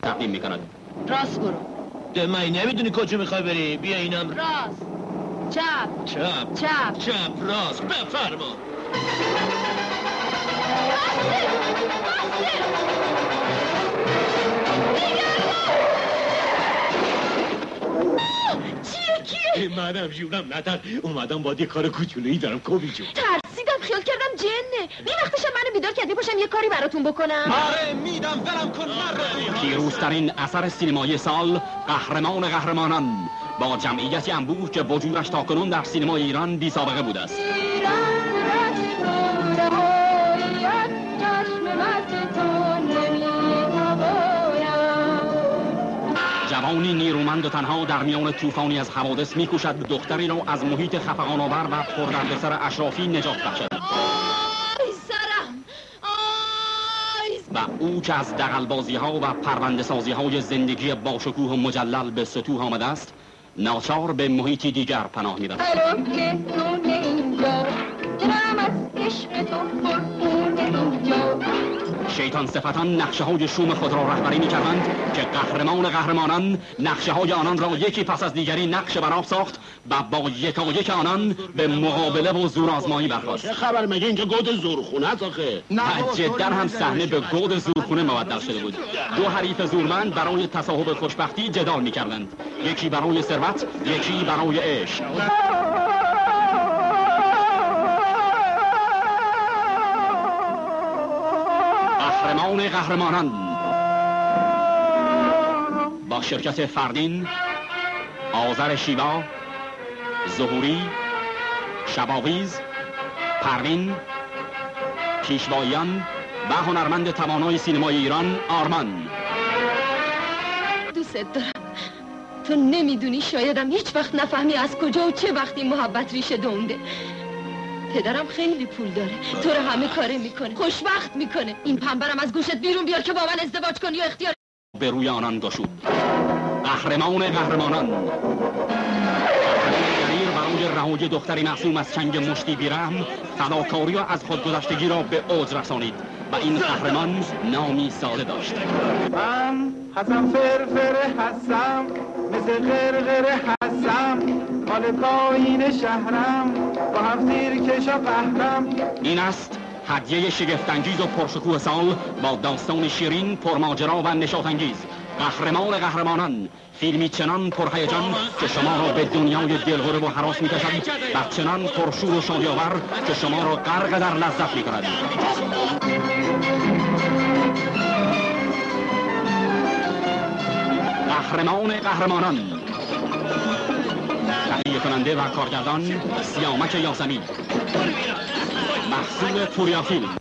تقدیم میکند. راست برو. دمایی نمیدونی کجا میخوای بری؟ بیا اینم. راست، چپ، چپ، چپ، چپ، راست، بفرما. چیه؟ منم جونم ندار. اومدم با یه کار کوچولویی دارم کوبی جون. ترسیدم، خیال کردم جنه. بی وقتشم منو بیدار کردی باشم یه کاری براتون بکنم. آره میدم ولم کن مرد. پیروزترین اثر سینمایی سال، قهرمان قهرمانان، با جمعیتی انبوه که وجودش تاکنون در سینمای ایران بی سابقه بوده است. جوانی نیرومند و تنها در میان طوفانی از حوادث می‌کوشد دختری را از محیط خفقان‌آور و پردردسر اشرافی نجات بخشد. آی سرم! آی! و او که از دغل‌بازی‌ها و پرونده‌سازی‌های زندگی باشکوه و مجلل به سطوح آمده است، ناچار به محیطی دیگر پناه می‌برد. شیطان صفتان نقشه‌های شوم خود را رهبری می‌کردند که قهرمان قهرمانان نقشه‌های آنان را یکی پس از دیگری نقش برآب ساخت و با یکایک آنان به مقابله و زورآزمایی برخاست. چه خبر مگه اینجا گود زورخونه است آخه؟ جدا هم صحنه به گود زورخونه مبدل شده بود. دو حریف زورمند برای تصاحب خوشبختی جدال می‌کردند. یکی برای ثروت، یکی برای عشق. قهرمان قهرمانان با شرکت فردین، آذر شیوا، ظهوری، شباویز، پروین، پیشواییان و هنرمند توانای سینمای ایران آرمان. دوست دارم. تو نمیدونی، شایدم هیچ وقت نفهمی از کجا و چه وقتی محبت ریشه دونده. پدرم خیلی پول داره، تو رو همه کاره میکنه، خوشبخت میکنه. این پنبرم از گوشت بیرون بیار که با من ازدواج کنی یا اختیار به روی آنان گشود. قهرمان قهرمانان دلیر برای رهایی دختری معصوم از چنگ مشتی بیرحم فداکاری و از خودگذشتگی را به اوج رسانید و این قهرمان نامی ساده داشت. من حسن فرفر هستم، مثل غرغره هستم، مال پایین شهرم، با هم تیرکشا قهرم. این است هدیه شگفت‌انگیز و پرشکوه سال با داستان شیرین، پرماجرا و نشاط‌انگیز. قهرمان قهرمانان، فیلمی چنان پرهیجان که شما را به دنیای دلهره و هراس می‌کشد و چنان پرشور و شادی‌آور که شما را غرق در لذت می‌کند. قهرمان قهرمانان، تهیه کننده و کارگردان سیامک یاسمی، محصول پوریا فیلم.